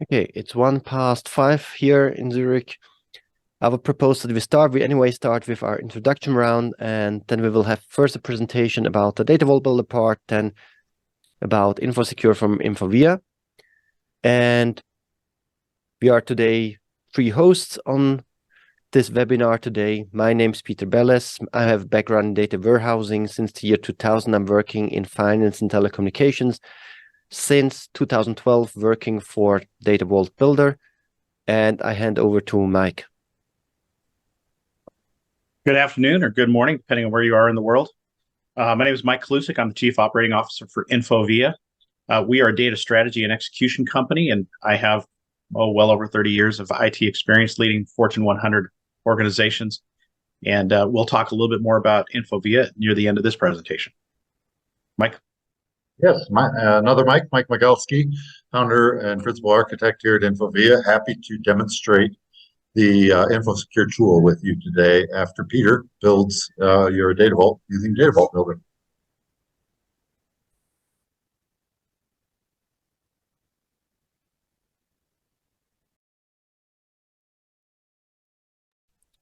Okay, it's 5:01 here in Zurich. I would propose that we start with our introduction round, and then we will have first a presentation about the Datavault Builder part, then about InfoSecure from infoVia. And we are today 3 hosts on this webinar today. My name is Peter Belles. I have background in data warehousing. Since the year 2000, I'm working in finance and telecommunications. Since 2012, working for Datavault Builder. And I hand over to Mike. Good afternoon or good morning, depending on where you are in the world. My name is Mike Kalusik. I'm the Chief Operating Officer for infoVia. We are a data strategy and execution company, and I have well over 30 years of IT experience leading Fortune 100 organizations. And we'll talk a little bit more about infoVia near the end of this presentation. Mike? Yes, another Mike Migalski, founder and principal architect here at infoVia. Happy to demonstrate the InfoSecure tool with you today after Peter builds your data vault using Datavault Builder.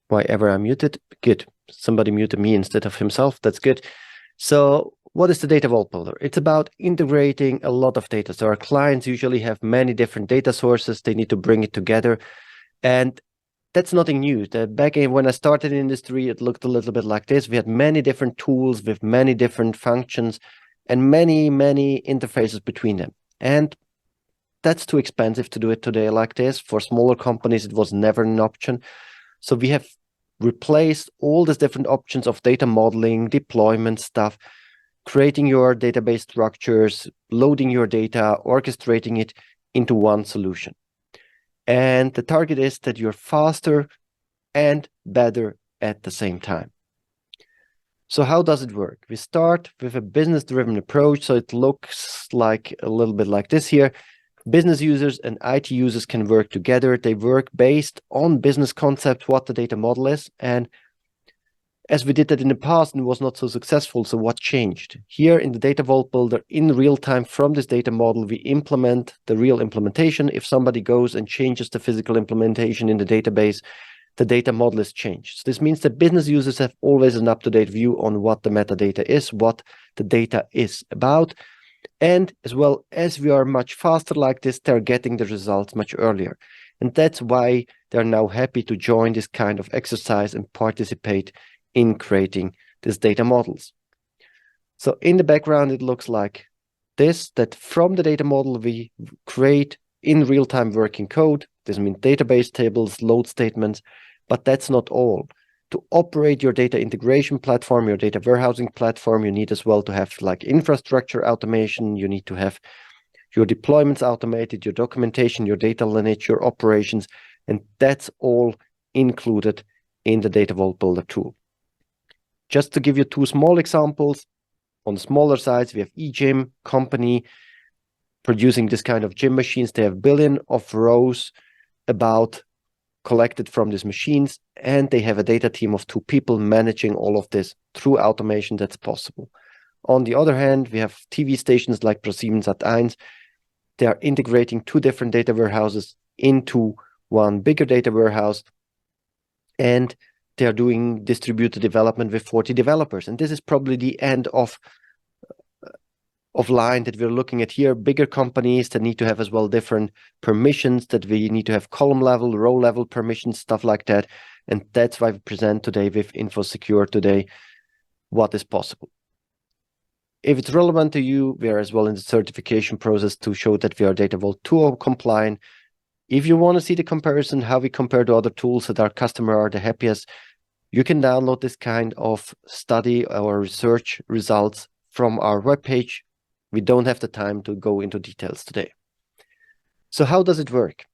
Why ever I'm muted? Good. Somebody muted me instead of himself. That's good. So what is the Datavault Builder? It's about integrating a lot of data. So our clients usually have many different data sources. They need to bring it together. And that's nothing new. Back when I started in the industry, it looked a little bit like this. We had many different tools with many different functions and many interfaces between them. And that's too expensive to do it today like this. For smaller companies, it was never an option. So we have replaced all these different options of data modeling, deployment stuff, creating your database structures, loading your data, orchestrating it into one solution. And the target is that you're faster and better at the same time. So how does it work? We start with a business-driven approach. So it looks like a little bit like this here. Business users and IT users can work together. They work based on business concept, what the data model is. And as we did that in the past and it was not so successful, so what changed? Here in the Datavault Builder, in real time from this data model, we implement the real implementation. If somebody goes and changes the physical implementation in the database, the data model is changed. So this means that business users have always an up-to-date view on what the metadata is, what the data is about. And as well as we are much faster like this, they're getting the results much earlier. And that's why they're now happy to join this kind of exercise and participate in creating these data models. So in the background, it looks like this, that from the data model, we create in real-time working code. This means database tables, load statements, but that's not all. To operate your data integration platform, your data warehousing platform, you need as well to have like infrastructure automation. You need to have your deployments automated, your documentation, your data lineage, your operations, and that's all included in the Datavault Builder tool. Just to give you 2 small examples, on the smaller sides, we have eGym company producing this kind of gym machines. They have billion of rows about collected from these machines, and they have a data team of 2 people managing all of this through automation that's possible. On the other hand, we have TV stations like ProSiebenSat.1. They are integrating 2 different data warehouses into one bigger data warehouse, and they are doing distributed development with 40 developers. And this is probably the end of line that we're looking at here. Bigger companies that need to have as well different permissions, that we need to have column level, row level permissions, stuff like that. And that's why we present today with InfoSecure today what is possible. If it's relevant to you, we are as well in the certification process to show that we are Datavault 2.0 compliant. If you want to see the comparison, how we compare to other tools that our customers are the happiest, you can download this kind of study or research results from our webpage. We don't have the time to go into details today. So how does it work?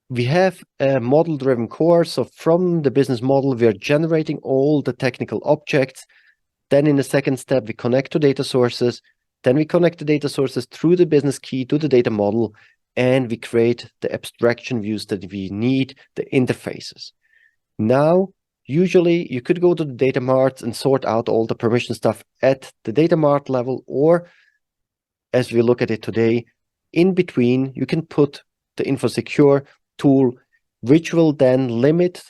We have a model-driven core. So from the business model, we are generating all the technical objects. Then in the second step, we connect to data sources. Then we connect the data sources through the business key to the data model, and we create the abstraction views that we need, the interfaces. Now, usually you could go to the data marts and sort out all the permission stuff at the data mart level, or as we look at it today, in between, you can put the InfoSecure tool, which will then limit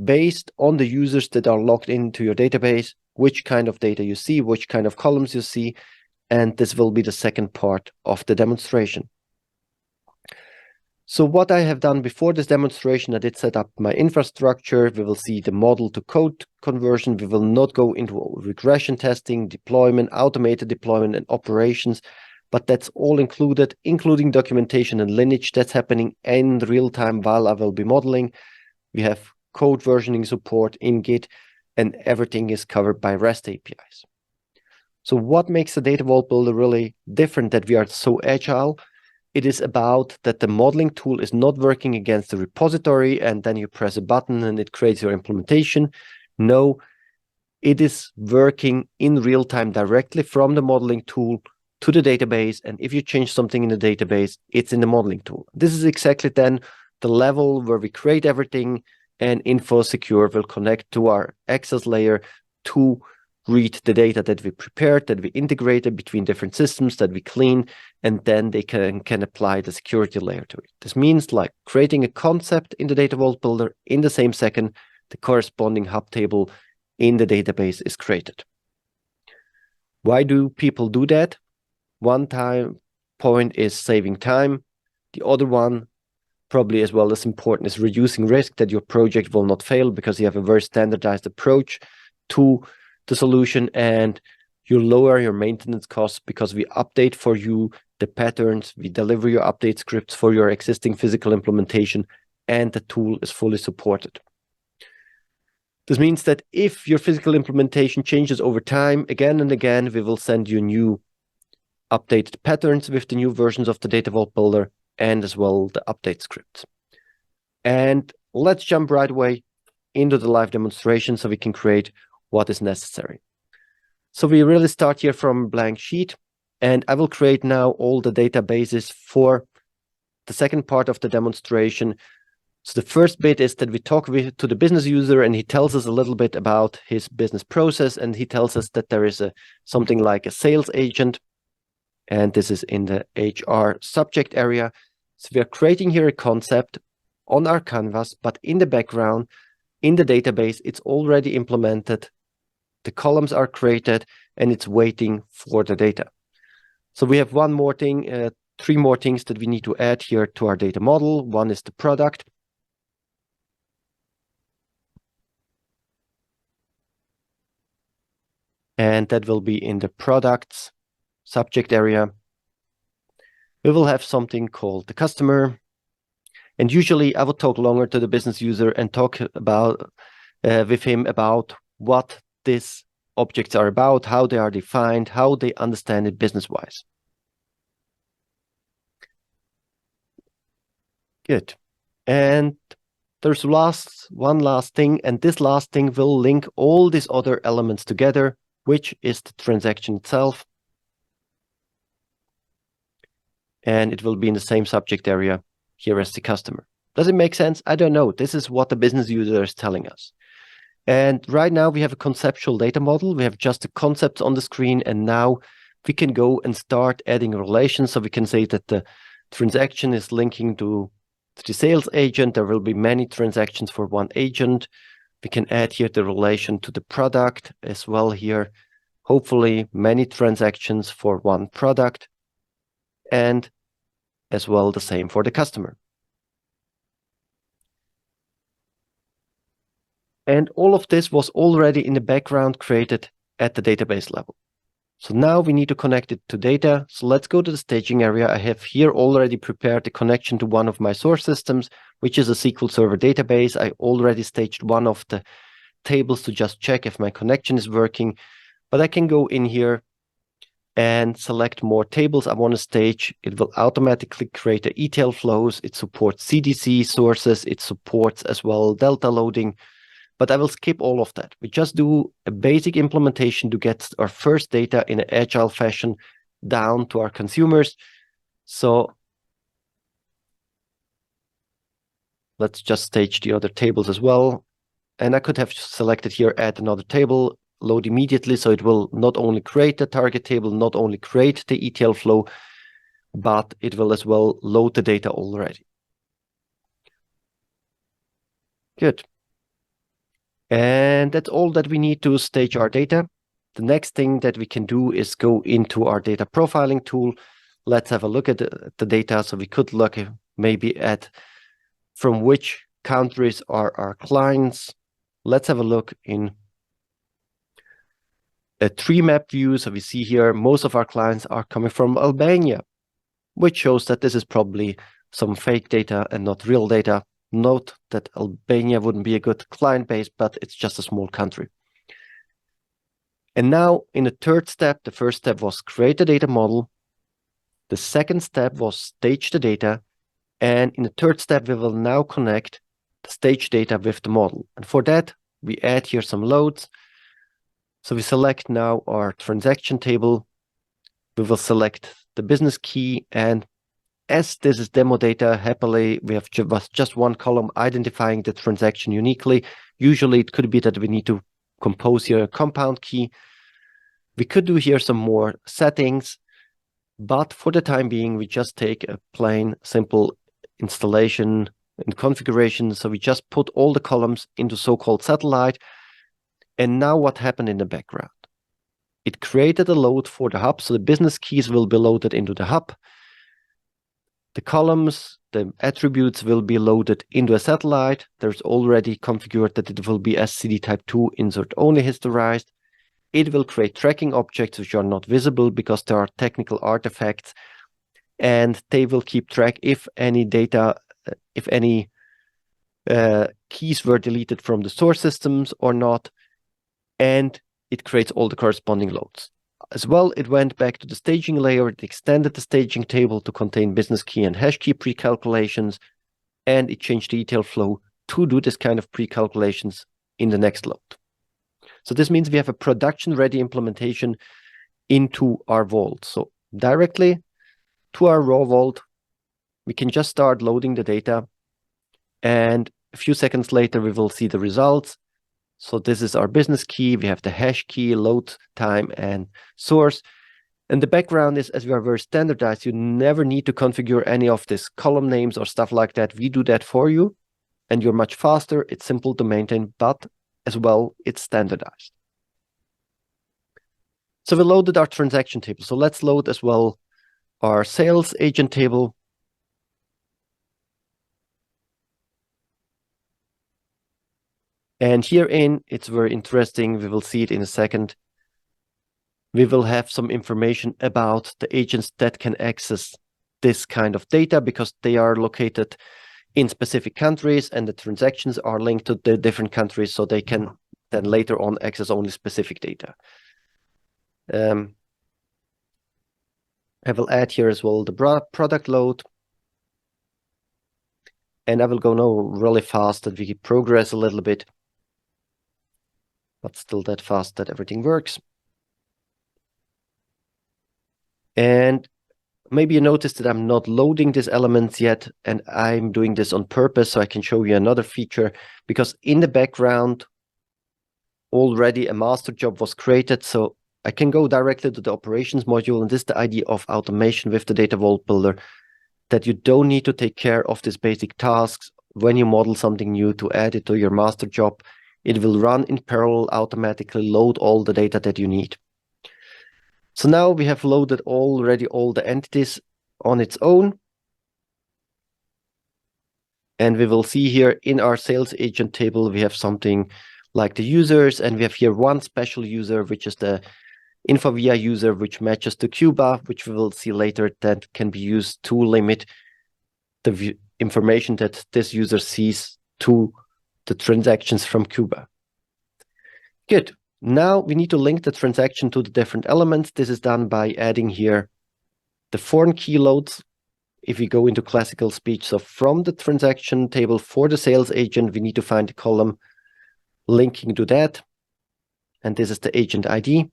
based on the users that are logged into your database, which kind of data you see, which kind of columns you see, and this will be the second part of the demonstration. So what I have done before this demonstration, I did set up my infrastructure. We will see the model to code conversion. We will not go into regression testing, deployment, automated deployment, and operations, but that's all included, including documentation and lineage that's happening in real time while I will be modeling. We have code versioning support in Git, and everything is covered by REST APIs. So what makes the Datavault Builder really different, that we are so agile? It is about that the modeling tool is not working against the repository and then you press a button and it creates your implementation. No, it is working in real time directly from the modeling tool to the database. And if you change something in the database, it's in the modeling tool. This is exactly then the level where we create everything, and InfoSecure will connect to our access layer to read the data that we prepared, that we integrated between different systems, that we clean, and then they can apply the security layer to it. This means like creating a concept in the Datavault Builder, in the same second, the corresponding hub table in the database is created. Why do people do that? One point is saving time. The other one, probably as well as important, is reducing risk that your project will not fail because you have a very standardized approach to the solution, and you lower your maintenance costs because we update for you the patterns, we deliver your update scripts for your existing physical implementation, and the tool is fully supported. This means that if your physical implementation changes over time, again and again, we will send you new updated patterns with the new versions of the Datavault Builder and as well the update scripts. And let's jump right away into the live demonstration so we can create what is necessary. So we really start here from a blank sheet, and I will create now all the databases for the second part of the demonstration. So the first bit is that we talk to the business user, and he tells us a little bit about his business process, and he tells us that there is something like a sales agent, and this is in the HR subject area. So we are creating here a concept on our canvas, but in the background, in the database, it's already implemented. The columns are created and it's waiting for the data. So we have one more thing, three more things that we need to add here to our data model. One is the product. And that will be in the products subject area. We will have something called the customer. And usually I will talk longer to the business user and talk about with him about what these objects are about, how they are defined, how they understand it business-wise. Good. And there's one last thing, and this last thing will link all these other elements together, which is the transaction itself. And it will be in the same subject area here as the customer. Does it make sense? I don't know. This is what the business user is telling us. And right now we have a conceptual data model. We have just the concepts on the screen, and now we can go and start adding relations. So we can say that the transaction is linking to the sales agent. There will be many transactions for one agent. We can add here the relation to the product as well here. Hopefully many transactions for one product, and as well the same for the customer. And all of this was already in the background created at the database level. So now we need to connect it to data. So let's go to the staging area. I have here already prepared the connection to one of my source systems, which is a SQL Server database. I already staged one of the tables to just check if my connection is working. But I can go in here and select more tables I want to stage. It will automatically create the ETL flows. It supports CDC sources. It supports as well Delta loading. But I will skip all of that. We just do a basic implementation to get our first data in an agile fashion down to our consumers. So let's just stage the other tables as well. And I could have selected here, add another table, load immediately. So it will not only create the target table, not only create the ETL flow, but it will as well load the data already. Good. And that's all that we need to stage our data. The next thing that we can do is go into our data profiling tool. Let's have a look at the data. So we could look maybe at from which countries are our clients. Let's have a look in a tree map view. So we see here most of our clients are coming from Albania, which shows that this is probably some fake data and not real data. Note that Albania wouldn't be a good client base, but it's just a small country. And now in the third step, the first step was create a data model. The second step was stage the data. And in the third step, we will now connect the stage data with the model. And for that, we add here some loads. So we select now our transaction table. We will select the business key, and as this is demo data, happily, we have just one column identifying the transaction uniquely. Usually it could be that we need to compose here a compound key. We could do here some more settings, but for the time being, we just take a plain, simple installation and configuration. So we just put all the columns into so-called satellite. And now what happened in the background? It created a load for the hub. So the business keys will be loaded into the hub. The columns, the attributes will be loaded into a satellite. There's already configured that it will be SCD type 2 insert only historized. It will create tracking objects which are not visible because there are technical artifacts, and they will keep track if any data, if any keys were deleted from the source systems or not, and it creates all the corresponding loads. As well, it went back to the staging layer, it extended the staging table to contain business key and hash key pre-calculations, and it changed the ETL flow to do this kind of pre-calculations in the next load. So this means we have a production-ready implementation into our vault. So directly to our raw vault, we can just start loading the data, and a few seconds later, we will see the results. So this is our business key. We have the hash key, load time, and source. And the background is, as we are very standardized, you never need to configure any of these column names or stuff like that. We do that for you, and you're much faster. It's simple to maintain, but as well, it's standardized. So we loaded our transaction table. So let's load as well our sales agent table. And herein, it's very interesting. We will see it in a second. We will have some information about the agents that can access this kind of data because they are located in specific countries and the transactions are linked to the different countries, so they can then later on access only specific data. I will add here as well the product load. And I will go now really fast that we progress a little bit, but still that fast that everything works. And maybe you noticed that I'm not loading these elements yet, and I'm doing this on purpose so I can show you another feature, because in the background, already a master job was created. So I can go directly to the operations module, and this is the idea of automation with the Datavault Builder, that you don't need to take care of these basic tasks when you model something new to add it to your master job. It will run in parallel, automatically load all the data that you need. So now we have loaded already all the entities on its own. And we will see here in our sales agent table, we have something like the users, and we have here one special user, which is the infoVia user, which matches to Cuba, which we will see later, that can be used to limit the information that this user sees to the transactions from Cuba. Good. Now we need to link the transaction to the different elements. This is done by adding here the foreign key loads. If we go into classical speech, so from the transaction table for the sales agent, we need to find a column linking to that. And this is the agent ID.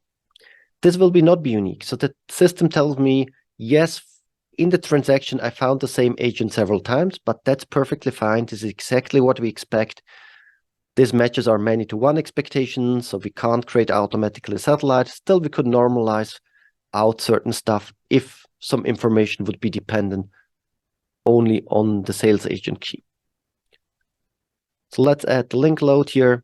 This will not be unique. So the system tells me, yes, in the transaction, I found the same agent several times, but that's perfectly fine. This is exactly what we expect. This matches our many-to-one expectation, so we can't create automatically satellite. Still, we could normalize out certain stuff if some information would be dependent only on the sales agent key. So let's add the link load here.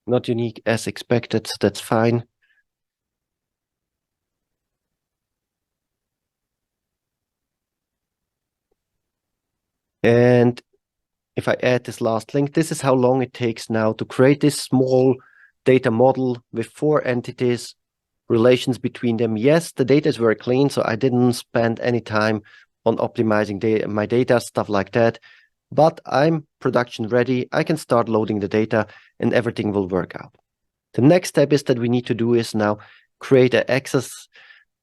Not unique as expected, so that's fine. And if I add this last link, this is how long it takes now to create this small data model with 4 entities, relations between them. Yes, the data is very clean, so I didn't spend any time on optimizing my data, stuff like that. But I'm production ready. I can start loading the data and everything will work out. The next step is that we need to do is now create an access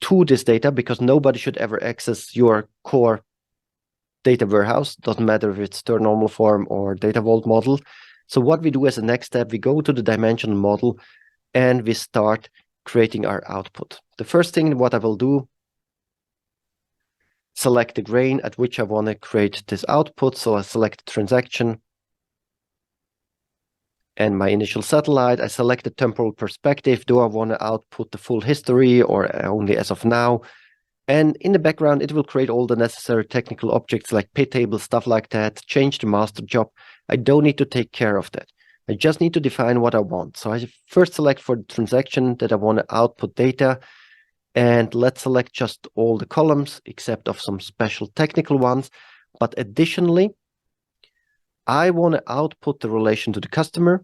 to this data, because nobody should ever access your core data warehouse. Doesn't matter if it's their normal form or Datavault model. So what we do as a next step, we go to the dimensional model and we start creating our output. The first thing what I will do, select the grain at which I want to create this output. So I select the transaction and my initial satellite. I select the temporal perspective. Do I want to output the full history or only as of now? And in the background, it will create all the necessary technical objects like pay table, stuff like that, change the master job. I don't need to take care of that. I just need to define what I want. So I first select for the transaction that I want to output data. And let's select just all the columns except of some special technical ones. But additionally, I want to output the relation to the customer.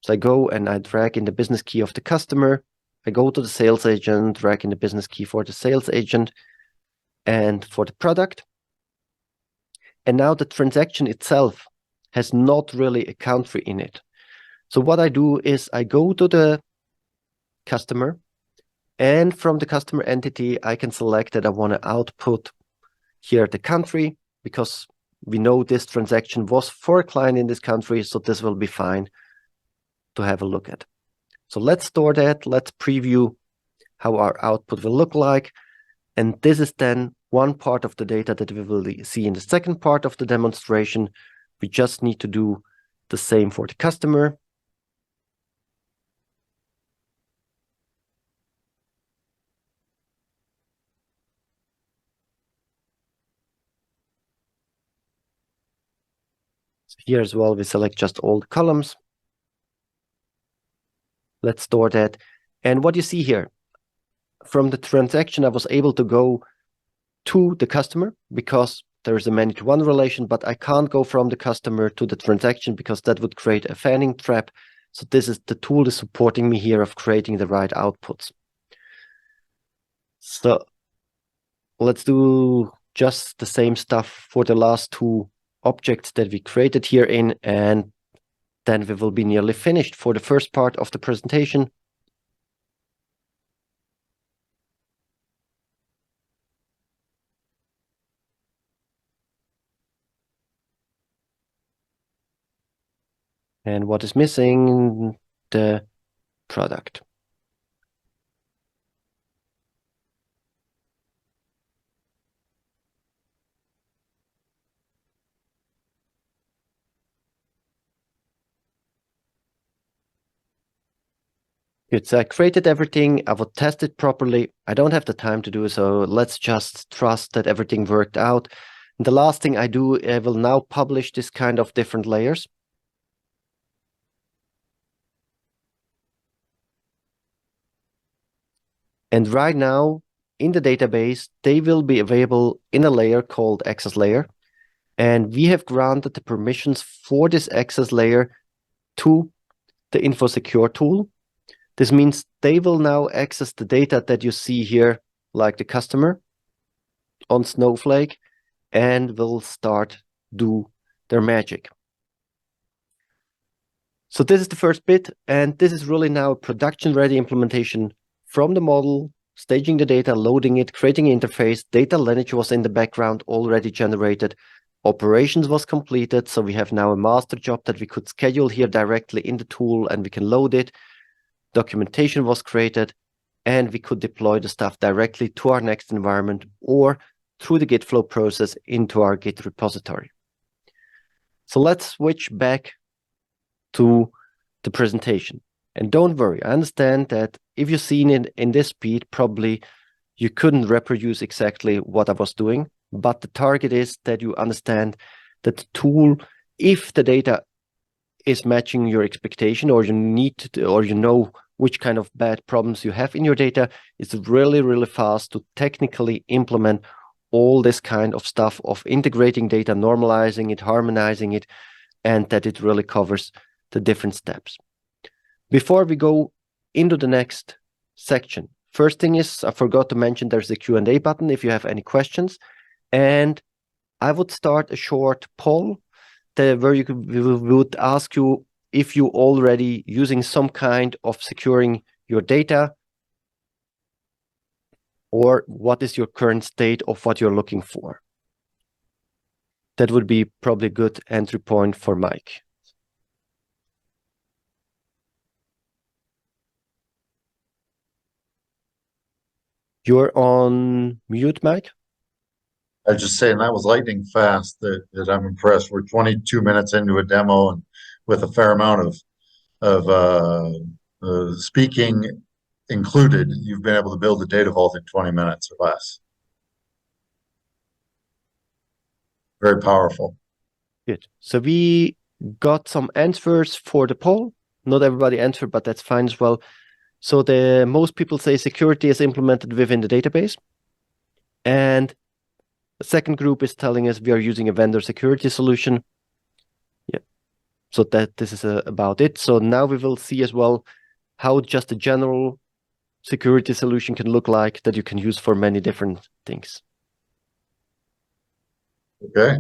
So I go and I drag in the business key of the customer. I go to the sales agent, drag in the business key for the sales agent and for the product. And now the transaction itself has not really a country in it. So what I do is I go to the customer, and from the customer entity, I can select that I want to output here the country, because we know this transaction was for a client in this country, so this will be fine to have a look at. So let's store that. Let's preview how our output will look like. And this is then one part of the data that we will see in the second part of the demonstration. We just need to do the same for the customer. So here as well, we select just all the columns. Let's store that. And what you see here, from the transaction, I was able to go to the customer because there is a many-to-one relation, but I can't go from the customer to the transaction because that would create a fanning trap. So this is the tool is supporting me here of creating the right outputs. So let's do just the same stuff for the last 2 objects that we created here in, and then we will be nearly finished for the first part of the presentation. And what is missing? The product. Good, so I created everything. I will test it properly. I don't have the time to do so. Let's just trust that everything worked out. And the last thing I do, I will now publish this kind of different layers. And right now, in the database, they will be available in a layer called access layer. And we have granted the permissions for this access layer to the InfoSecure tool. This means they will now access the data that you see here, like the customer on Snowflake, and will start do their magic. So this is the first bit, and this is really now a production-ready implementation from the model staging the data, loading it, creating an interface. Data lineage was in the background already generated. Operations was completed. So we have now a master job that we could schedule here directly in the tool and we can load it. Documentation was created and we could deploy the stuff directly to our next environment or through the Git flow process into our Git repository. So let's switch back to the presentation. And don't worry, I understand that if you've seen it in this speed, probably you couldn't reproduce exactly what I was doing, but the target is that you understand that the tool, if the data is matching your expectation or you need to, or you know which kind of bad problems you have in your data, it's really, really fast to technically implement all this kind of stuff of integrating data, normalizing it, harmonizing it, and that it really covers the different steps. Before we go into the next section, first thing is, I forgot to mention there's a Q&A button if you have any questions. And I would start a short poll where we would ask you if you already using some kind of securing your data, or what is your current state of what you're looking for. That would be probably a good entry point for Mike. You're on mute, Mike. I was just saying that was lightning fast. That I'm impressed. We're 22 minutes into a demo, and with a fair amount of speaking included, you've been able to build a data vault in 20 minutes or less. Very powerful. Good. So we got some answers for the poll. Not everybody answered, but that's fine as well. So most people say security is implemented within the database. And the second group is telling us we are using a vendor security solution. Yeah. So this is about it. So now we will see as well how just a general security solution can look like that you can use for many different things. Okay.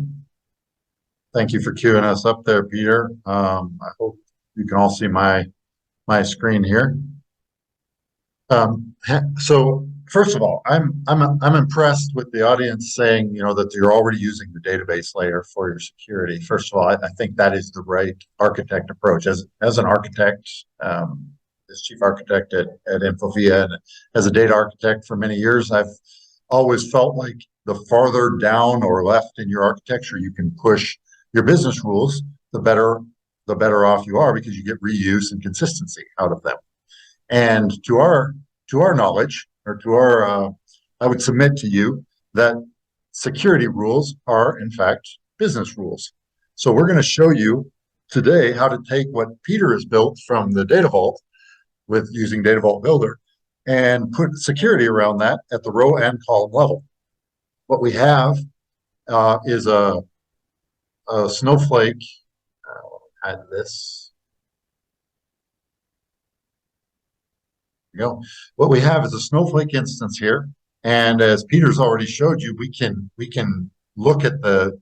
Thank you for queuing us up there, Peter. I hope you can all see my screen here. So first of all, I'm impressed with the audience saying, that you're already using the database layer for your security. First of all, I think that is the right architect approach. As an architect, as chief architect at infoVia, and as a data architect for many years, I've always felt like the farther down or left in your architecture you can push your business rules, the better off you are, because you get reuse and consistency out of them. And to our knowledge, or to our, I would submit to you that security rules are in fact business rules. So we're going to show you today how to take what Peter has built from the Data Vault with using Datavault Builder and put security around that at the row and column level. What we have is a snowflake. Add this. There you go. What we have is a snowflake instance here, and as Peter's already showed you, we can look at the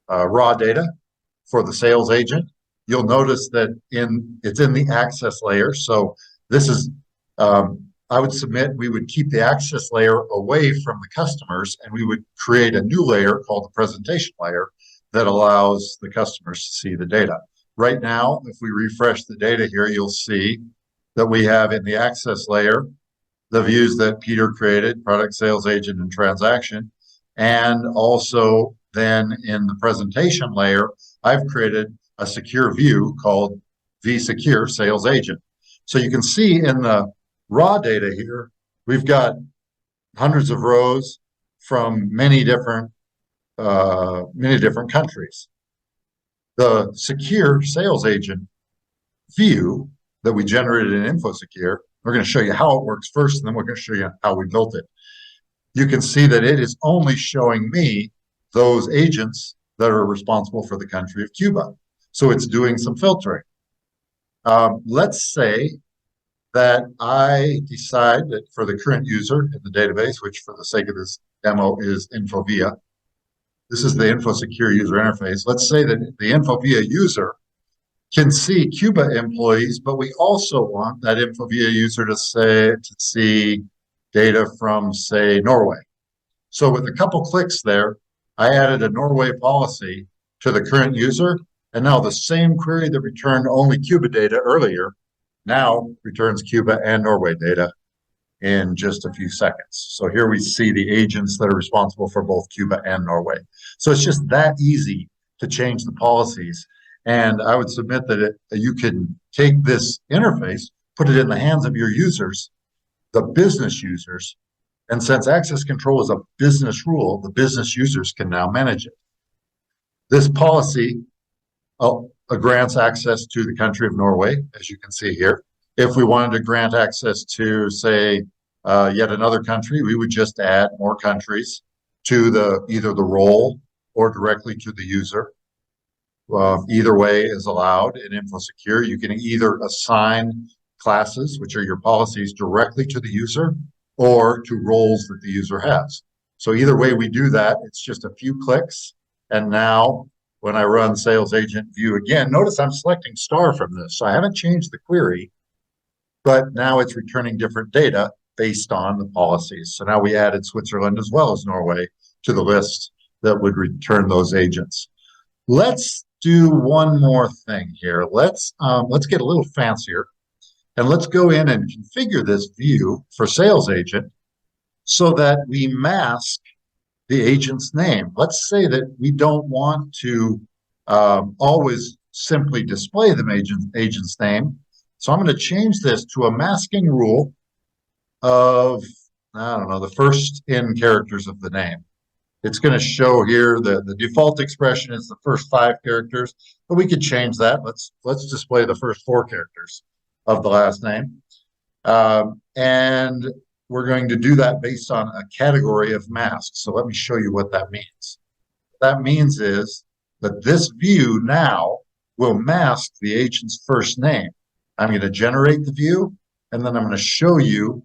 raw data for the sales agent. You'll notice that it's in the access layer. So this is, I would submit we would keep the access layer away from the customers, and we would create a new layer called the presentation layer that allows the customers to see the data. Right now, if we refresh the data here, you'll see that we have in the access layer the views that Peter created, product, sales agent, and transaction. And also then in the presentation layer, I've created a secure view called vSecure Sales Agent. So you can see in the raw data here, we've got hundreds of rows from many different countries. The secure sales agent view that we generated in InfoSecure, we're going to show you how it works first, and then we're going to show you how we built it. You can see that it is only showing me those agents that are responsible for the country of Cuba. So it's doing some filtering. Let's say that I decide that for the current user in the database, which for the sake of this demo is infoVia, this is the InfoSecure user interface. Let's say that the infoVia user can see Cuba employees, but we also want that infoVia user to see data from, say, Norway. So with a couple clicks there, I added a Norway policy to the current user, and now the same query that returned only Cuba data earlier now returns Cuba and Norway data in just a few seconds. So here we see the agents that are responsible for both Cuba and Norway. So it's just that easy to change the policies. And I would submit that you can take this interface, put it in the hands of your users, the business users, and since access control is a business rule, the business users can now manage it. This policy grants access to the country of Norway, as you can see here. If we wanted to grant access to, say, yet another country, we would just add more countries to either the role or directly to the user. Either way is allowed in InfoSecure. You can either assign classes, which are your policies, directly to the user or to roles that the user has. So either way we do that, it's just a few clicks. And now when I run sales agent view again, notice I'm selecting star from this. So I haven't changed the query, but now it's returning different data based on the policies. So now we added Switzerland as well as Norway to the list that would return those agents. Let's do one more thing here. Let's get a little fancier. And let's go in and configure this view for sales agent so that we mask the agent's name. Let's say that we don't want to always simply display the agent's name. So I'm going to change this to a masking rule of, I don't know, the first n characters of the name. It's going to show here the default expression is the first 5 characters, but we could change that. Let's display the first 4 characters of the last name. And we're going to do that based on a category of masks. So let me show you what that means. What that means is that this view now will mask the agent's first name. I'm going to generate the view, and then I'm going to show you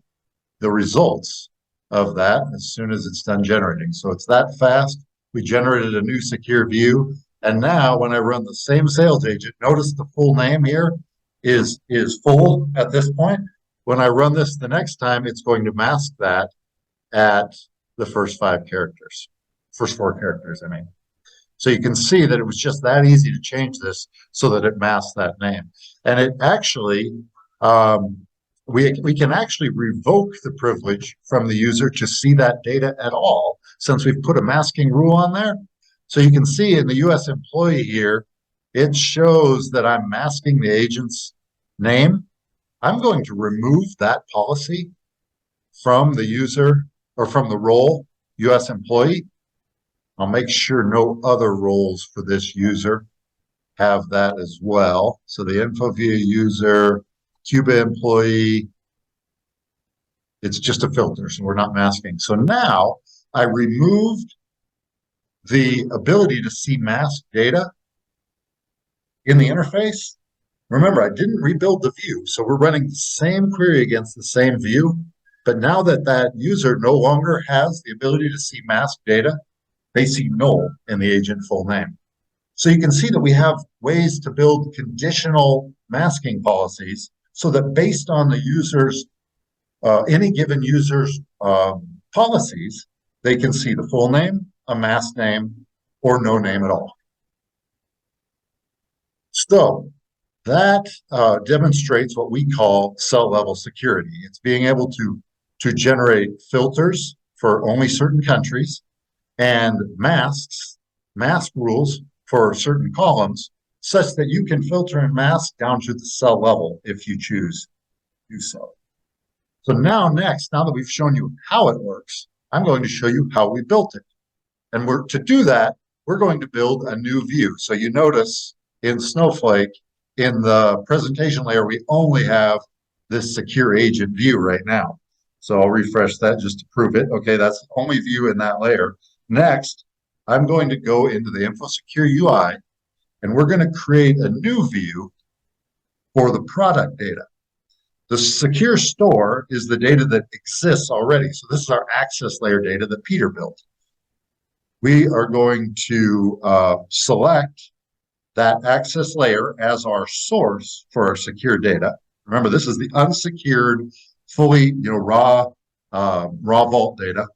the results of that as soon as it's done generating. So it's that fast. We generated a new secure view. And now when I run the same sales agent, notice the full name here is full at this point. When I run this the next time, it's going to mask that at the first 5 characters, first 4 characters, I mean. So you can see that it was just that easy to change this so that it masks that name. And it actually, we can actually revoke the privilege from the user to see that data at all, since we've put a masking rule on there. So you can see in the US employee here, it shows that I'm masking the agent's name. I'm going to remove that policy from the user or from the role US employee. I'll make sure no other roles for this user have that as well. So the infoVia user, Cuba employee, it's just a filter, so we're not masking. So now I removed the ability to see masked data in the interface. Remember, I didn't rebuild the view, so we're running the same query against the same view, but now that that user no longer has the ability to see masked data, they see null in the agent full name. So you can see that we have ways to build conditional masking policies so that based on the user's, any given user's policies, they can see the full name, a masked name, or no name at all. So that demonstrates what we call cell level security. It's being able to generate filters for only certain countries and mask rules for certain columns such that you can filter and mask down to the cell level if you choose to do so. So now that we've shown you how it works, I'm going to show you how we built it. And to do that, we're going to build a new view. So you notice in Snowflake, in the presentation layer, we only have this secure agent view right now. So I'll refresh that just to prove it. Okay, that's the only view in that layer. Next, I'm going to go into the InfoSecure UI, and we're going to create a new view for the product data. The secure store is the data that exists already. So this is our access layer data that Peter built. We are going to select that access layer as our source for our secure data. Remember, this is the unsecured, fully raw vault data,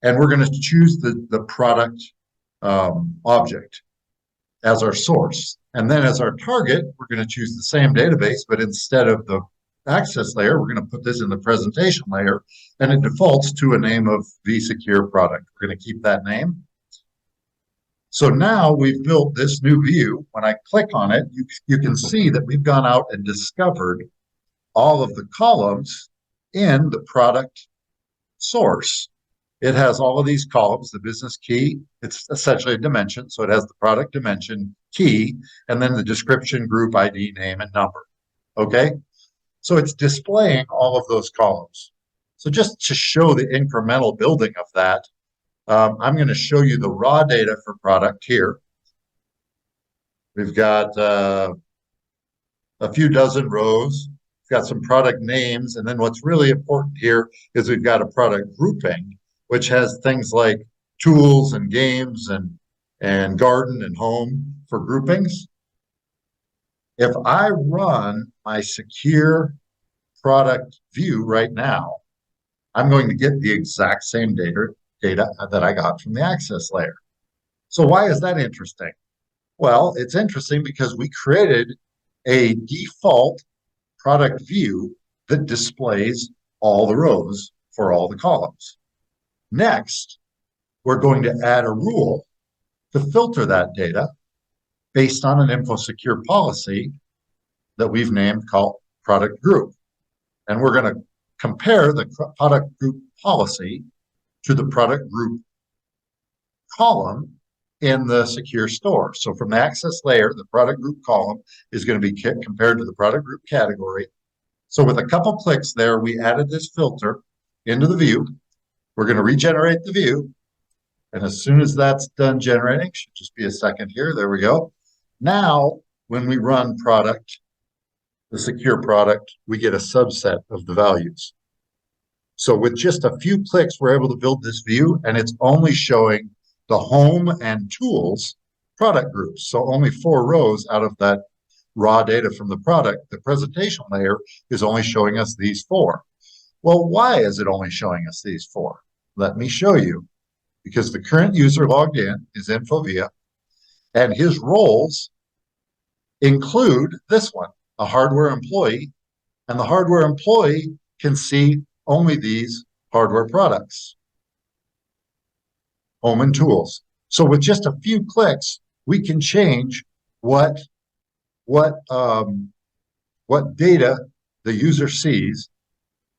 and we're going to choose the product object as our source. And then as our target, we're going to choose the same database, but instead of the access layer, we're going to put this in the presentation layer, and it defaults to a name of vSecure product. We're going to keep that name. So now we've built this new view. When I click on it, you can see that we've gone out and discovered all of the columns in the product source. It has all of these columns, the business key. It's essentially a dimension. So it has the product dimension key, and then the description, group, ID, name, and number. Okay? So it's displaying all of those columns. So just to show the incremental building of that, I'm going to show you the raw data for product here. We've got a few dozen rows. We've got some product names. And then what's really important here is we've got a product grouping, which has things like tools and games and garden and home for groupings. If I run my secure product view right now, I'm going to get the exact same data that I got from the access layer. So why is that interesting? Well, it's interesting because we created a default product view that displays all the rows for all the columns. Next, we're going to add a rule to filter that data based on an InfoSecure policy that we've named called product group. And we're going to compare the product group policy to the product group column in the secure store. So from the access layer, the product group column is going to be compared to the product group category. So with a couple clicks there, we added this filter into the view. We're going to regenerate the view. And as soon as that's done generating, should just be a second here. There we go. Now, when we run product, the secure product, we get a subset of the values. So with just a few clicks, we're able to build this view, and it's only showing the home and tools product groups. So only 4 rows out of that raw data from the product. The presentation layer is only showing us these 4. Well, why is it only showing us these 4? Let me show you. Because the current user logged in is infoVia, and his roles include this one, a hardware employee, and the hardware employee can see only these hardware products, home and tools. So with just a few clicks, we can change what data the user sees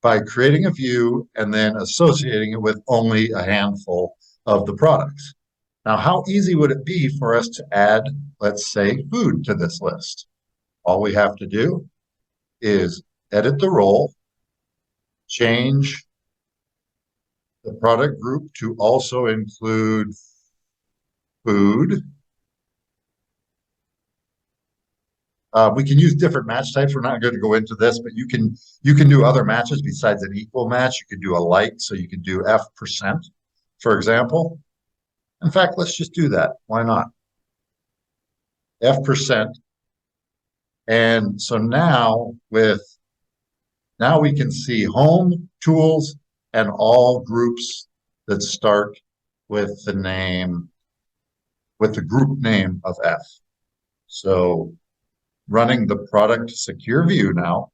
by creating a view and then associating it with only a handful of the products. Now, how easy would it be for us to add, let's say, food to this list? All we have to do is edit the role, change the product group to also include food. We can use different match types. We're not going to go into this, but you can do other matches besides an equal match. You could do a like, so you could do F%, for example. In fact, let's just do that. Why not? F%. And so now we can see home, tools, and all groups that start with the group name of F. So running the product secure view now,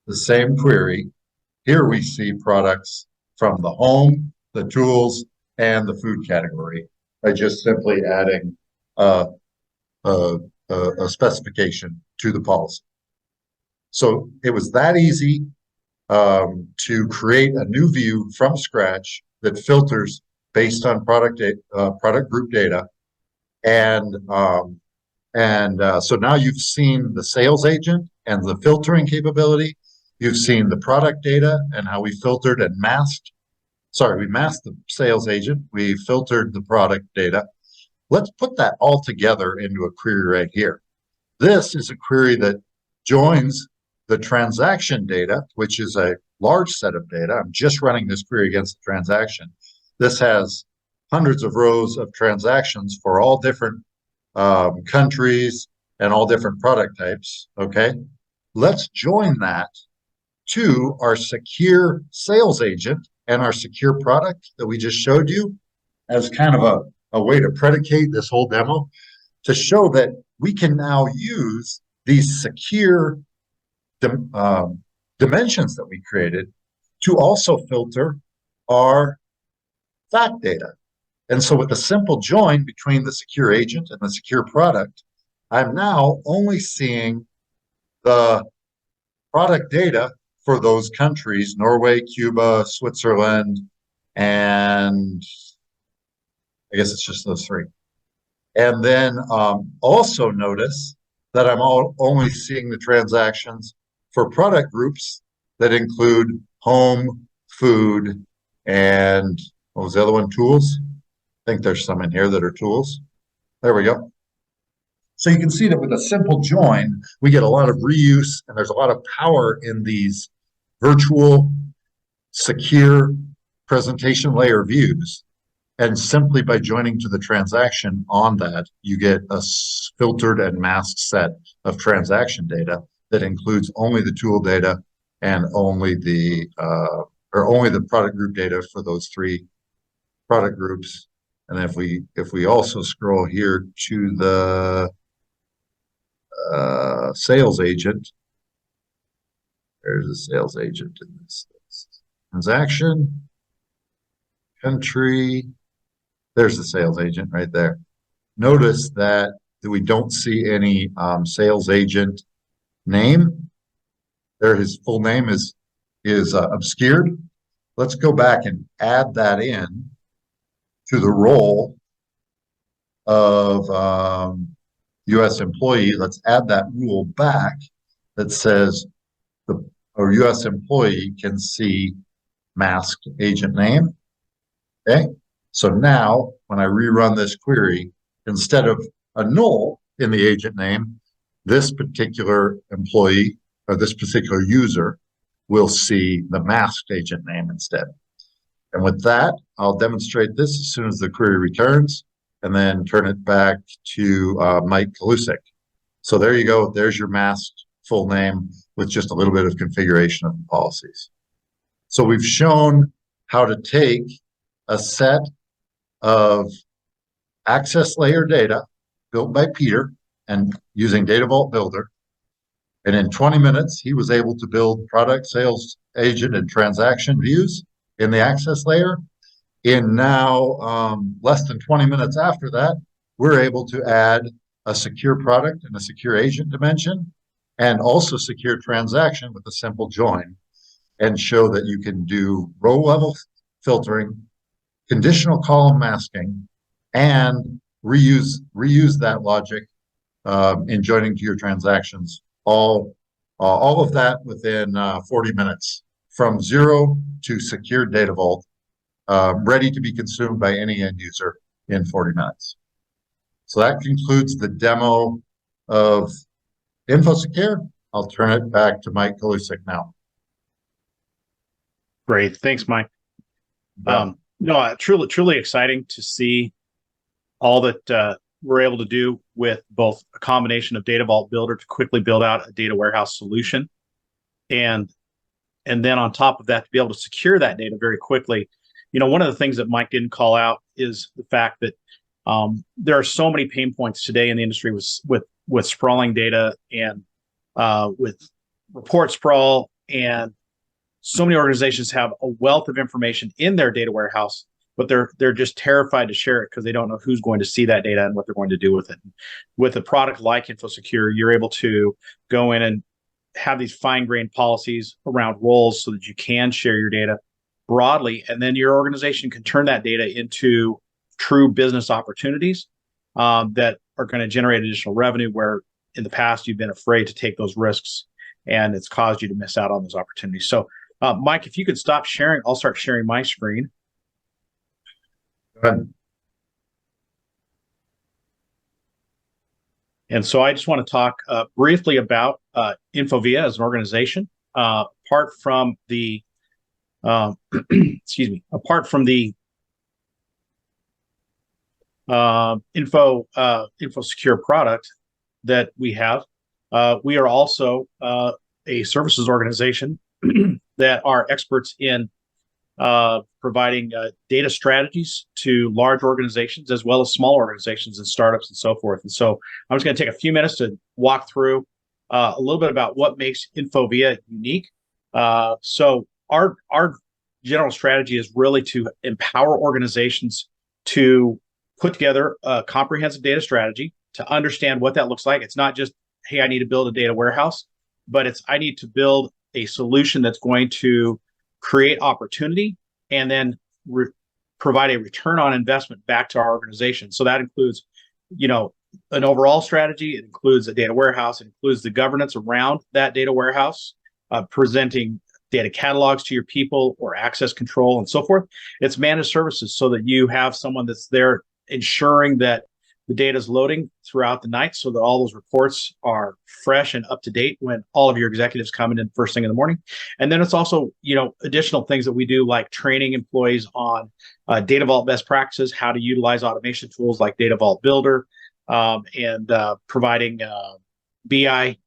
the same query. Here we see products from the home, the tools, and the food category by just simply adding a specification to the policy. So it was that easy to create a new view from scratch that filters based on product group data. And so now you've seen the sales agent and the filtering capability. You've seen the product data and how we filtered and masked. Sorry, we masked the sales agent. We filtered the product data. Let's put that all together into a query right here. This is a query that joins the transaction data, which is a large set of data. I'm just running this query against the transaction. This has hundreds of rows of transactions for all different countries, and all different product types, okay? Let's join that to our secure sales agent and our secure product that we just showed you as kind of a way to predicate this whole demo to show that we can now use these secure dimensions that we created to also filter our fact data. And so with a simple join between the secure agent and the secure product, I'm now only seeing the product data for those countries, Norway, Cuba, Switzerland, and I guess it's just those three. And then also notice that I'm only seeing the transactions for product groups that include home, food, and what was the other one? Tools. I think there's some in here that are tools. There we go. So you can see that with a simple join, we get a lot of reuse, and there's a lot of power in these virtual, secure presentation layer views. And simply by joining to the transaction on that, you get a filtered and masked set of transaction data that includes only the tool data and only the product group data for those three product groups. And if we also scroll here to the sales agent, there's a sales agent in this transaction, country, there's the sales agent right there. Notice that we don't see any sales agent name. There, his full name is obscured. Let's go back and add that in to the role of U.S. employee. Let's add that rule back that says the U.S. employee can see masked agent name. Okay, so now when I rerun this query, instead of a null in the agent name, this particular employee or this particular user will see the masked agent name instead. And with that, I'll demonstrate this as soon as the query returns and then turn it back to Mike Kalusik. So there you go. There's your masked full name with just a little bit of configuration of the policies. So we've shown how to take a set of access layer data built by Peter and using Datavault Builder. And in 20 minutes, he was able to build product, sales agent, and transaction views in the access layer. In now less than 20 minutes after that, we're able to add a secure product and a secure agent dimension and also secure transaction with a simple join and show that you can do row level filtering, conditional column masking, and reuse that logic in joining to your transactions. All of that within 40 minutes from zero to secure data vault, ready to be consumed by any end user in 40 minutes. So that concludes the demo of InfoSecure. I'll turn it back to Mike Kalusik now. Great, thanks, Mike. No, truly exciting to see all that we're able to do with both a combination of Datavault Builder to quickly build out a data warehouse solution, and then on top of that, to be able to secure that data very quickly. You know, one of the things that Mike didn't call out is the fact that there are so many pain points today in the industry with sprawling data and with report sprawl, and so many organizations have a wealth of information in their data warehouse, but they're just terrified to share it because they don't know who's going to see that data and what they're going to do with it. With a product like InfoSecure, you're able to go in and have these fine-grained policies around roles so that you can share your data broadly, and then your organization can turn that data into true business opportunities that are going to generate additional revenue, where in the past you've been afraid to take those risks and it's caused you to miss out on those opportunities. So Mike, if you could stop sharing, I'll start sharing my screen. Go ahead. And so I just want to talk briefly about infoVia as an organization. Apart from the excuse me, apart from the InfoSecure product that we have. We are also a services organization that are experts in providing data strategies to large organizations as well as small organizations and startups and so forth. And so I'm just going to take a few minutes to walk through a little bit about what makes infoVia unique. So our general strategy is really to empower organizations to put together a comprehensive data strategy, to understand what that looks like. It's not just, hey, I need to build a data warehouse, but it's, I need to build a solution that's going to create opportunity and then provide a return on investment back to our organization. So that includes, an overall strategy. It includes a data warehouse. It includes the governance around that data warehouse, presenting data catalogs to your people or access control and so forth. It's managed services so that you have someone that's there ensuring that the data is loading throughout the night so that all those reports are fresh and up to date when all of your executives come in first thing in the morning. And then it's also, additional things that we do like training employees on Datavault best practices, how to utilize automation tools like Datavault Builder, and providing BI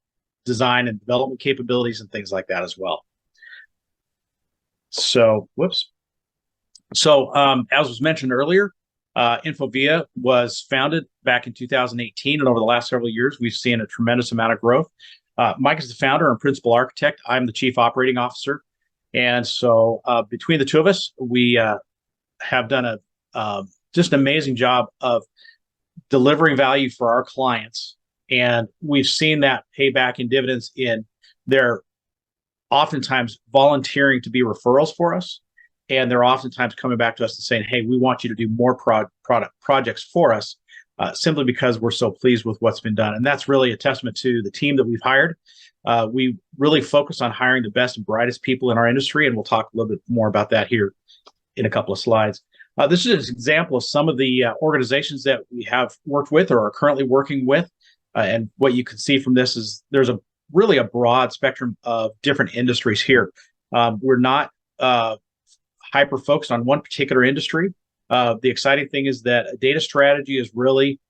design and development capabilities and things like that as well. So, as was mentioned earlier, infoVia was founded back in 2018, and over the last several years, we've seen a tremendous amount of growth. Mike is the founder and principal architect. I'm the chief operating officer. And so between the two of us, we have done just an amazing job of delivering value for our clients. And we've seen that pay back in dividends in their oftentimes volunteering to be referrals for us. And they're oftentimes coming back to us and saying, hey, we want you to do more product projects for us, simply because we're so pleased with what's been done. And that's really a testament to the team that we've hired. We really focus on hiring the best and brightest people in our industry, and we'll talk a little bit more about that here in a couple of slides. This is an example of some of the organizations that we have worked with or are currently working with. And what you can see from this is there's really a broad spectrum of different industries here. We're not hyper focused on one particular industry. The exciting thing is that a data strategy is really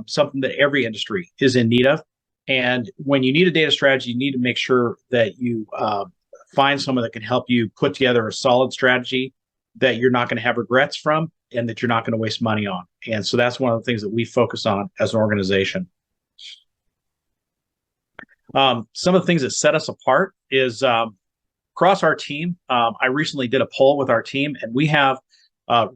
something that every industry is in need of. And when you need a data strategy, you need to make sure that you find someone that can help you put together a solid strategy that you're not going to have regrets from and that you're not going to waste money on. And so that's one of the things that we focus on as an organization. Some of the things that set us apart is across our team. I recently did a poll with our team, and we have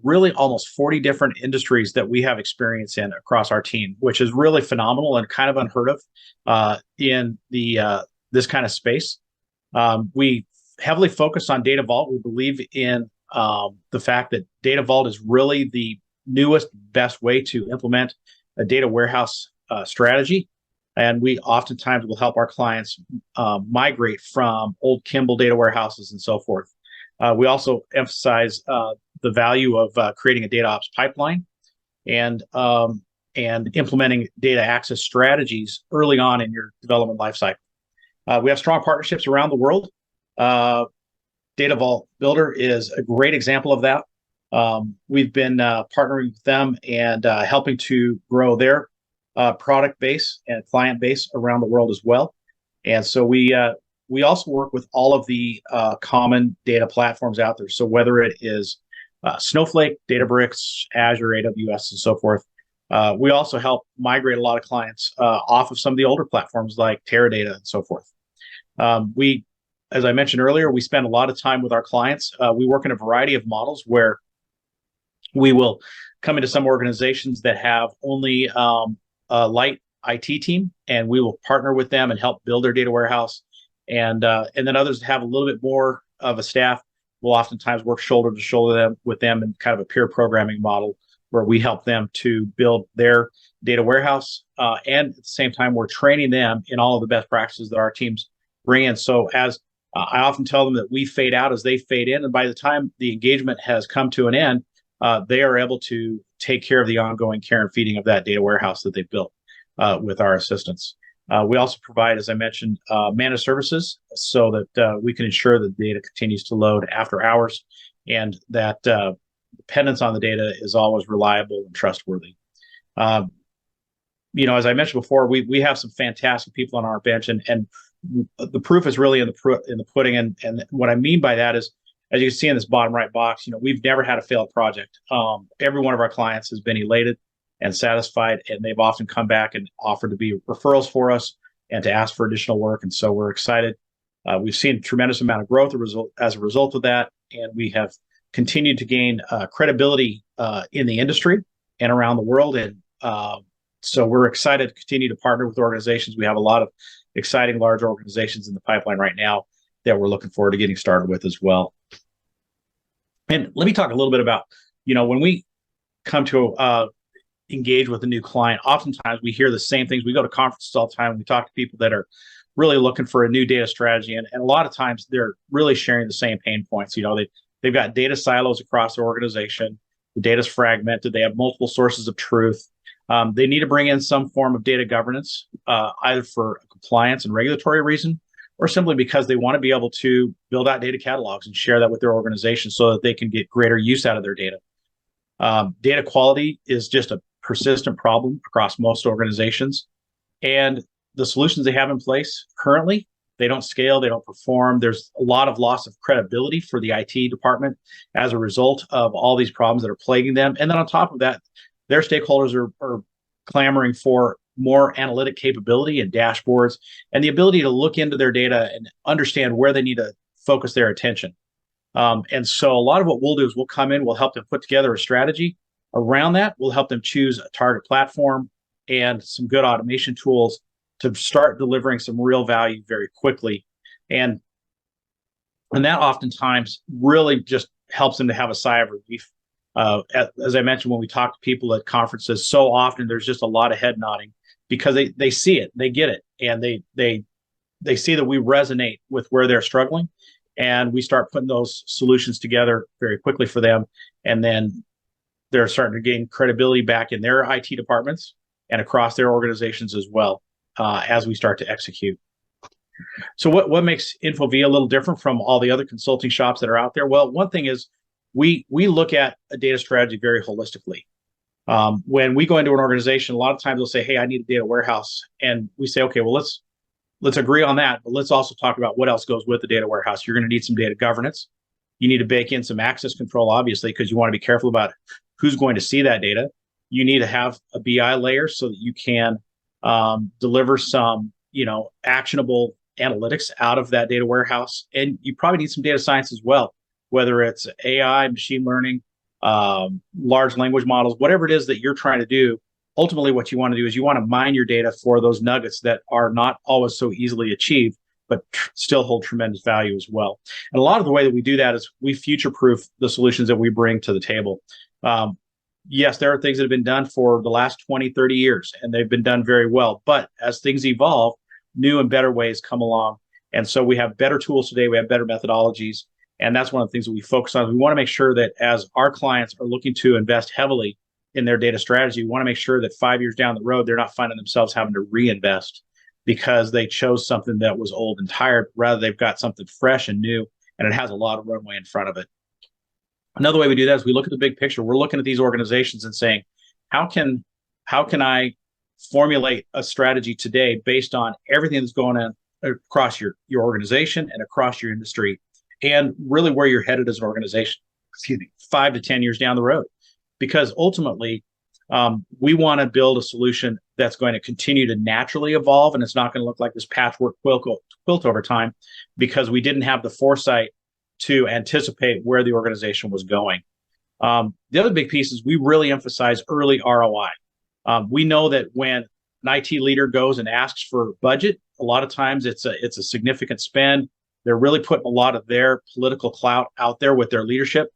really almost 40 different industries that we have experience in across our team, which is really phenomenal and kind of unheard of in this kind of space. We heavily focus on Datavault. We believe in the fact that Datavault is really the newest, best way to implement a data warehouse strategy. And we oftentimes will help our clients migrate from old Kimball data warehouses and so forth. We also emphasize the value of creating a data ops pipeline and implementing data access strategies early on in your development lifecycle. We have strong partnerships around the world. Datavault Builder is a great example of that. We've been partnering with them and helping to grow their product base and client base around the world as well. And so we also work with all of the common data platforms out there. So whether it is Snowflake, Databricks, Azure, AWS, and so forth, we also help migrate a lot of clients off of some of the older platforms like Teradata and so forth. As I mentioned earlier, we spend a lot of time with our clients. We work in a variety of models where we will come into some organizations that have only a light IT team, and we will partner with them and help build their data warehouse. And then others that have a little bit more of a staff will oftentimes work shoulder to shoulder with them in kind of a peer programming model where we help them to build their data warehouse. And at the same time, we're training them in all of the best practices that our teams bring in. So as I often tell them that we fade out as they fade in, and by the time the engagement has come to an end, they are able to take care of the ongoing care and feeding of that data warehouse that they built with our assistance. We also provide, as I mentioned, managed services so that we can ensure that the data continues to load after hours and that dependence on the data is always reliable and trustworthy. As I mentioned before, we have some fantastic people on our bench, and the proof is really in the pudding. And what I mean by that is, as you can see in this bottom right box, we've never had a failed project. Every one of our clients has been elated and satisfied, and they've often come back and offered to be referrals for us and to ask for additional work. And so we're excited. We've seen a tremendous amount of growth as a result of that, and we have continued to gain credibility in the industry and around the world. And so we're excited to continue to partner with organizations. We have a lot of exciting large organizations in the pipeline right now that we're looking forward to getting started with as well. And let me talk a little bit about, when we come to engage with a new client, oftentimes we hear the same things. We go to conferences all the time. We talk to people that are really looking for a new data strategy. And a lot of times they're really sharing the same pain points. They've got data silos across their organization. The data's fragmented. They have multiple sources of truth. They need to bring in some form of data governance, either for a compliance and regulatory reason, or simply because they want to be able to build out data catalogs and share that with their organization so that they can get greater use out of their data. Data quality is just a persistent problem across most organizations. And the solutions they have in place currently, they don't scale, they don't perform. There's a lot of loss of credibility for the IT department as a result of all these problems that are plaguing them. And then on top of that, their stakeholders are clamoring for more analytic capability and dashboards and the ability to look into their data and understand where they need to focus their attention. And so a lot of what we'll do is we'll come in, we'll help them put together a strategy around that. We'll help them choose a target platform and some good automation tools to start delivering some real value very quickly. And that oftentimes really just helps them to have a sigh of relief. As I mentioned, when we talk to people at conferences, so often there's just a lot of head nodding because they see it, they get it, and they see that we resonate with where they're struggling, and we start putting those solutions together very quickly for them. And then they're starting to gain credibility back in their IT departments and across their organizations as well, as we start to execute. So what makes infoVia a little different from all the other consulting shops that are out there? Well, one thing is we look at a data strategy very holistically. When we go into an organization, a lot of times they'll say, hey, I need a data warehouse. And we say, okay, well, let's agree on that, but let's also talk about what else goes with the data warehouse. You're going to need some data governance. You need to bake in some access control, obviously, because you want to be careful about who's going to see that data. You need to have a BI layer so that you can deliver some, actionable analytics out of that data warehouse. And you probably need some data science as well, whether it's AI, machine learning, large language models, whatever it is that you're trying to do. Ultimately, what you want to do is you want to mine your data for those nuggets that are not always so easily achieved, but still hold tremendous value as well. And a lot of the way that we do that is we future-proof the solutions that we bring to the table. Yes, there are things that have been done for the last 20, 30 years, and they've been done very well. But as things evolve, new and better ways come along. And so we have better tools today. We have better methodologies. And that's one of the things that we focus on. We want to make sure that as our clients are looking to invest heavily in their data strategy, we want to make sure that 5 years down the road, they're not finding themselves having to reinvest because they chose something that was old and tired. Rather, they've got something fresh and new, and it has a lot of runway in front of it. Another way we do that is we look at the big picture. We're looking at these organizations and saying, how can I formulate a strategy today based on everything that's going on across your organization and across your industry, and really where you're headed as an organization, 5 to 10 years down the road. Because ultimately, we want to build a solution that's going to continue to naturally evolve, and it's not going to look like this patchwork quilt over time because we didn't have the foresight to anticipate where the organization was going. The other big piece is we really emphasize early ROI. We know that when an IT leader goes and asks for budget, a lot of times it's a significant spend. They're really putting a lot of their political clout out there with their leadership,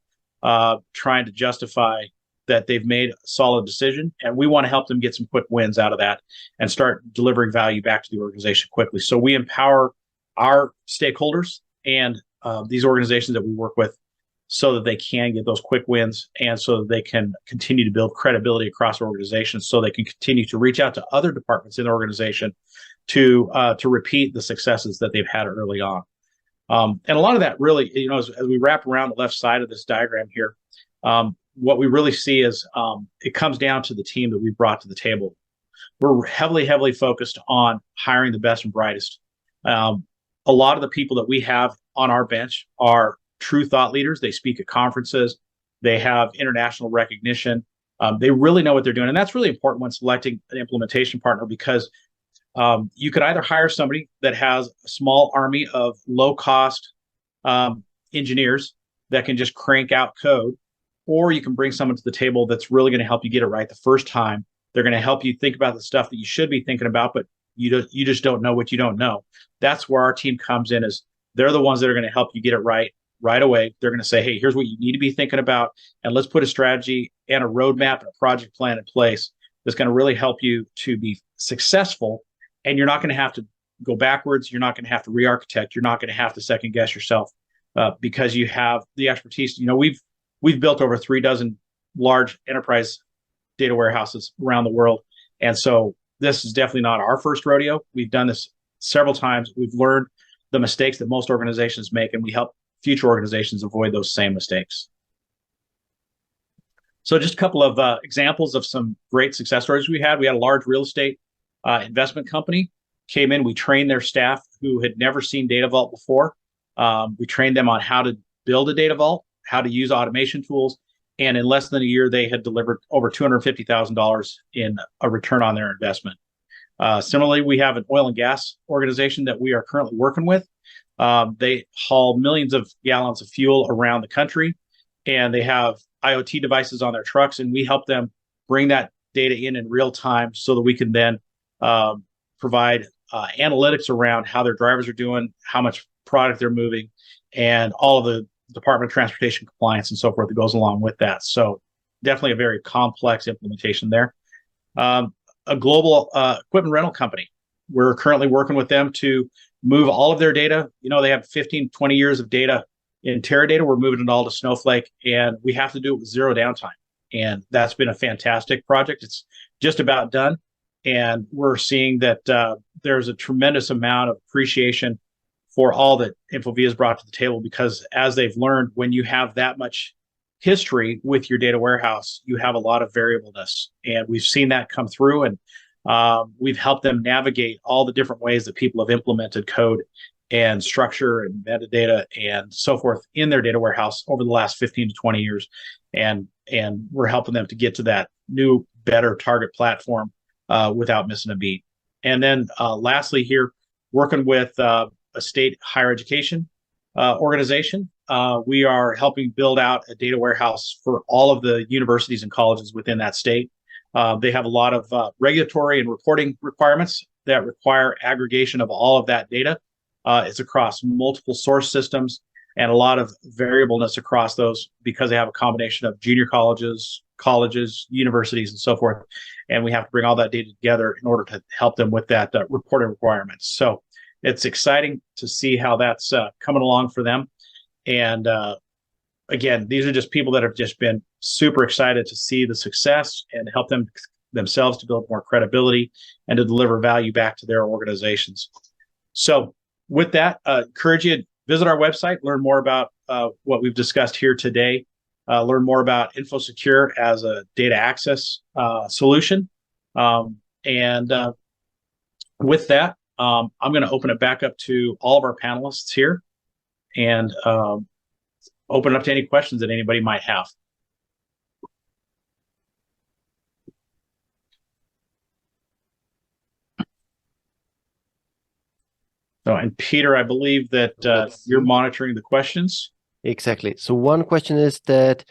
trying to justify that they've made a solid decision. And we want to help them get some quick wins out of that and start delivering value back to the organization quickly. So we empower our stakeholders and these organizations that we work with so that they can get those quick wins and so that they can continue to build credibility across organizations so they can continue to reach out to other departments in the organization to repeat the successes that they've had early on. And a lot of that really, as we wrap around the left side of this diagram here, what we really see is it comes down to the team that we brought to the table. We're heavily focused on hiring the best and brightest. A lot of the people that we have on our bench are true thought leaders. They speak at conferences. They have international recognition. They really know what they're doing. And that's really important when selecting an implementation partner, because you could either hire somebody that has a small army of low-cost engineers that can just crank out code, or you can bring someone to the table that's really going to help you get it right the first time. They're going to help you think about the stuff that you should be thinking about, but you just don't know what you don't know. That's where our team comes in, is they're the ones that are going to help you get it right away. They're going to say, hey, here's what you need to be thinking about, and let's put a strategy and a roadmap and a project plan in place that's going to really help you to be successful. And you're not going to have to go backwards. You're not going to have to re-architect. You're not going to have to second guess yourself because you have the expertise. We've built over 36 large enterprise data warehouses around the world. And so this is definitely not our first rodeo. We've done this several times. We've learned the mistakes that most organizations make, and we help future organizations avoid those same mistakes. So just a couple of examples of some great success stories we had. We had a large real estate investment company came in. We trained their staff who had never seen Datavault before. We trained them on how to build a Datavault, how to use automation tools. And in less than a year, they had delivered over $250,000 in a return on their investment. Similarly, we have an oil and gas organization that we are currently working with. They haul millions of gallons of fuel around the country, and they have IoT devices on their trucks, and we help them bring that data in real time so that we can then provide analytics around how their drivers are doing, how much product they're moving, and all of the Department of Transportation compliance and so forth that goes along with that. So definitely a very complex implementation there. A global equipment rental company. We're currently working with them to move all of their data. They have 15, 20 years of data in Teradata. We're moving it all to Snowflake, and we have to do it with zero downtime. And that's been a fantastic project. It's just about done. And we're seeing that there's a tremendous amount of appreciation for all that infoVia has brought to the table, because as they've learned, when you have that much history with your data warehouse, you have a lot of variableness. And we've seen that come through, and we've helped them navigate all the different ways that people have implemented code and structure and metadata and so forth in their data warehouse over the last 15 to 20 years. And we're helping them to get to that new, better target platform without missing a beat. And then lastly here, working with a state higher education organization. We are helping build out a data warehouse for all of the universities and colleges within that state. They have a lot of regulatory and reporting requirements that require aggregation of all of that data. It's across multiple source systems and a lot of variableness across those, because they have a combination of junior colleges, universities, and so forth. And we have to bring all that data together in order to help them with that reporting requirements. So it's exciting to see how that's coming along for them. And again, these are just people that have just been super excited to see the success and help them themselves to build more credibility and to deliver value back to their organizations. So with that, encourage you to visit our website, learn more about what we've discussed here today, learn more about InfoSecure as a data access solution. And with that, I'm going to open it back up to all of our panelists here and open it up to any questions that anybody might have. So, and Peter, I believe that you're monitoring the questions. Exactly. So one question is that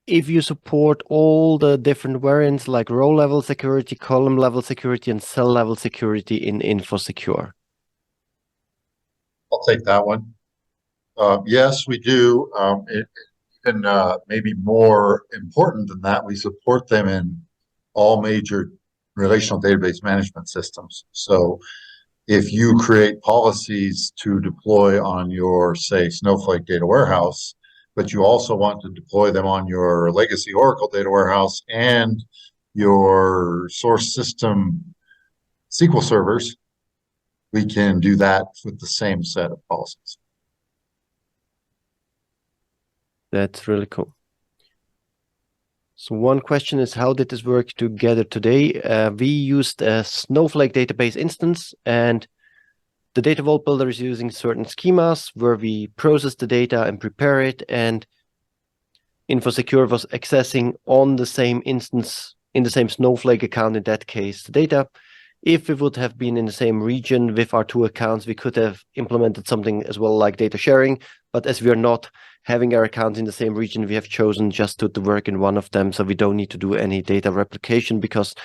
if you support all the different variants like row level security, column level security, and cell level security in InfoSecure. I'll take that one. Yes, we do. And maybe more important than that, we support them in all major relational database management systems. So if you create policies to deploy on your, say, Snowflake data warehouse, but you also want to deploy them on your legacy Oracle data warehouse and your source system SQL servers, we can do that with the same set of policies. That's really cool. So one question is, how did this work together today? We used a Snowflake database instance, and the Datavault Builder is using certain schemas where we process the data and prepare it, and InfoSecure was accessing on the same instance, in the same Snowflake account, in that case, the data. If we would have been in the same region with our two accounts, we could have implemented something as well like data sharing. But as we are not having our accounts in the same region, we have chosen just to work in one of them. So we don't need to do any data replication because,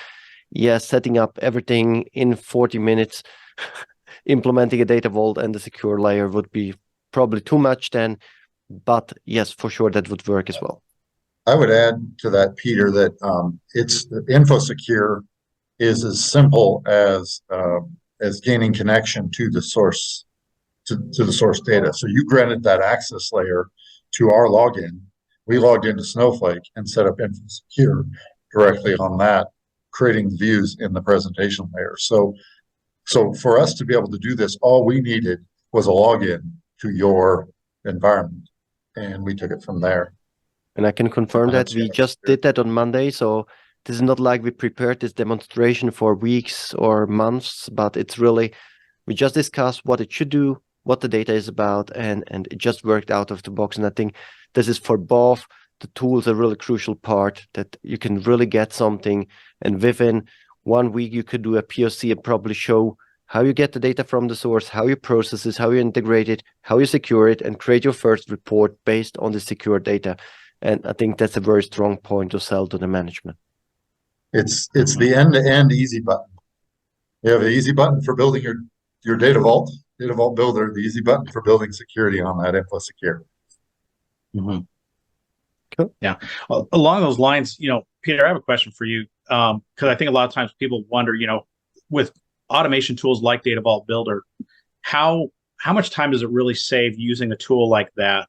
yeah, setting up everything in 40 minutes, implementing a data vault and the secure layer would be probably too much then. But yes, for sure, that would work as well. I would add to that, Peter, that it's InfoSecure is as simple as gaining connection to the source to the source data. So you granted that access layer to our login. We logged into Snowflake and set up InfoSecure directly on that, creating views in the presentation layer. So for us to be able to do this, all we needed was a login to your environment, and we took it from there. And I can confirm that we just did that on Monday. So this is not like we prepared this demonstration for weeks or months, but it's really, we just discussed what it should do, what the data is about, and it just worked out of the box. And I think this is for both the tools a really crucial part, that you can really get something, and within 1 week you could do a POC and probably show how you get the data from the source, how you process it, how you integrate it, how you secure it, and create your first report based on the secure data. And I think that's a very strong point to sell to the management. It's the end-to-end easy button. You have the easy button for building your data vault builder, the easy button for building security on that InfoSecure. Mm-hmm. Cool. Yeah. Well, along those lines, Peter, I have a question for you, because I think a lot of times people wonder, with automation tools like Datavault Builder, how much time does it really save using a tool like that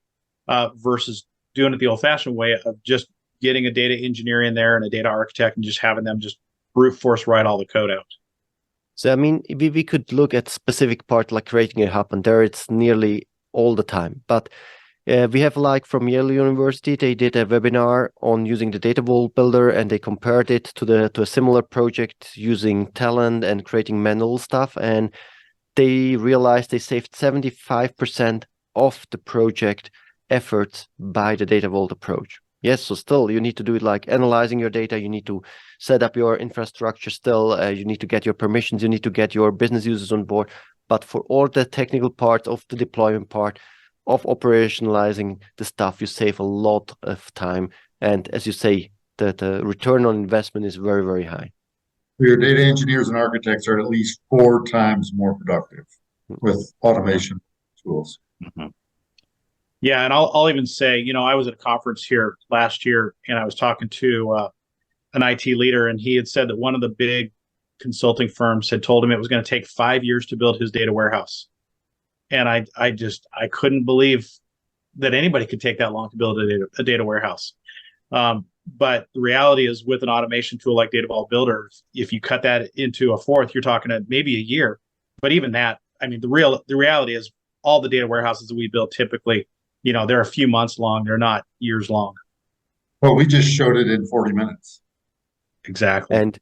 versus doing it the old-fashioned way of just getting a data engineer in there and a data architect and just having them just brute force write all the code out? So, I mean, we could look at specific part like creating a hub, and there it's nearly all the time. But we have, like, from Yale University, they did a webinar on using the Datavault Builder, and they compared it to a similar project using Talent and creating manual stuff. And they realized they saved 75% of the project efforts by the Datavault approach. Yes, so still you need to do it like analyzing your data, you need to set up your infrastructure still, you need to get your permissions, you need to get your business users on board. But for all the technical parts of the deployment part, of operationalizing the stuff, you save a lot of time. And as you say, the return on investment is very, very high. Your data engineers and architects are at least 4 times more productive with automation tools. Mm-hmm. Yeah, and I'll even say, I was at a conference here last year, and I was talking to an IT leader, and he had said that one of the big consulting firms had told him it was going to take 5 years to build his data warehouse. And I couldn't believe that anybody could take that long to build a data warehouse. But the reality is, with an automation tool like Datavault Builder, if you cut that into a fourth, you're talking at maybe a year. But even that, I mean, the reality is all the data warehouses that we build typically, they're a few months long. They're not years long. Well, we just showed it in 40 minutes. Exactly. And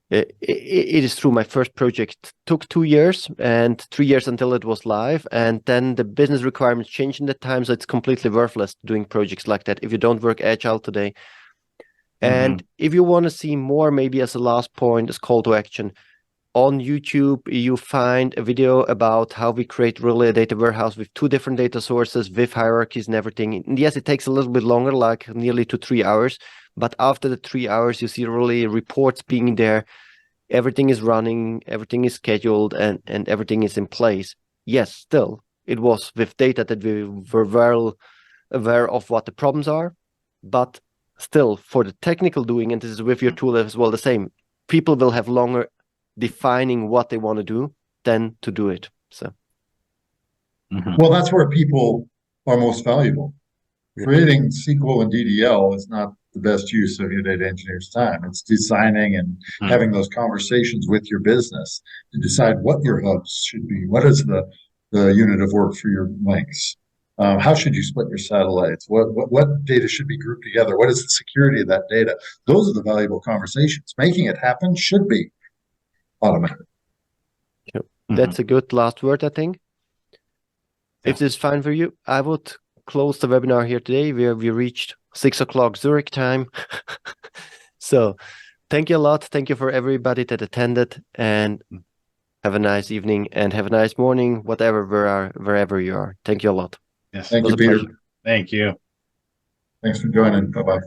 it is true. My first project took 2 years and 3 years until it was live. And then the business requirements changed in that time. So it's completely worthless doing projects like that if you don't work agile today. And if you want to see more, maybe as a last point, as call to action, on YouTube, you find a video about how we create really a data warehouse with 2 different data sources, with hierarchies and everything. And yes, it takes a little bit longer, like nearly 2 to 3 hours. But after the 3 hours, you see really reports being there. Everything is running, everything is scheduled, and everything is in place. Yes, still, it was with data that we were well aware of what the problems are. But still, for the technical doing, and this is with your tool as well the same, people will have longer defining what they want to do than to do it. So, well, that's where people are most valuable. Creating SQL and DDL is not the best use of your data engineer's time. It's designing and having those conversations with your business to decide what your hubs should be. What is the unit of work for your links? How should you split your satellites? What data should be grouped together? What is the security of that data? Those are the valuable conversations. Making it happen should be automated. That's a good last word, I think. Yeah. If this is fine for you, I would close the webinar here today. We reached 6 o'clock Zurich time. So thank you a lot. Thank you for everybody that attended, and have a nice evening and have a nice morning, wherever you are. Thank you a lot. Yes. Thank It was you, a Peter. pleasure. Thank you. Thanks for joining. Bye-bye.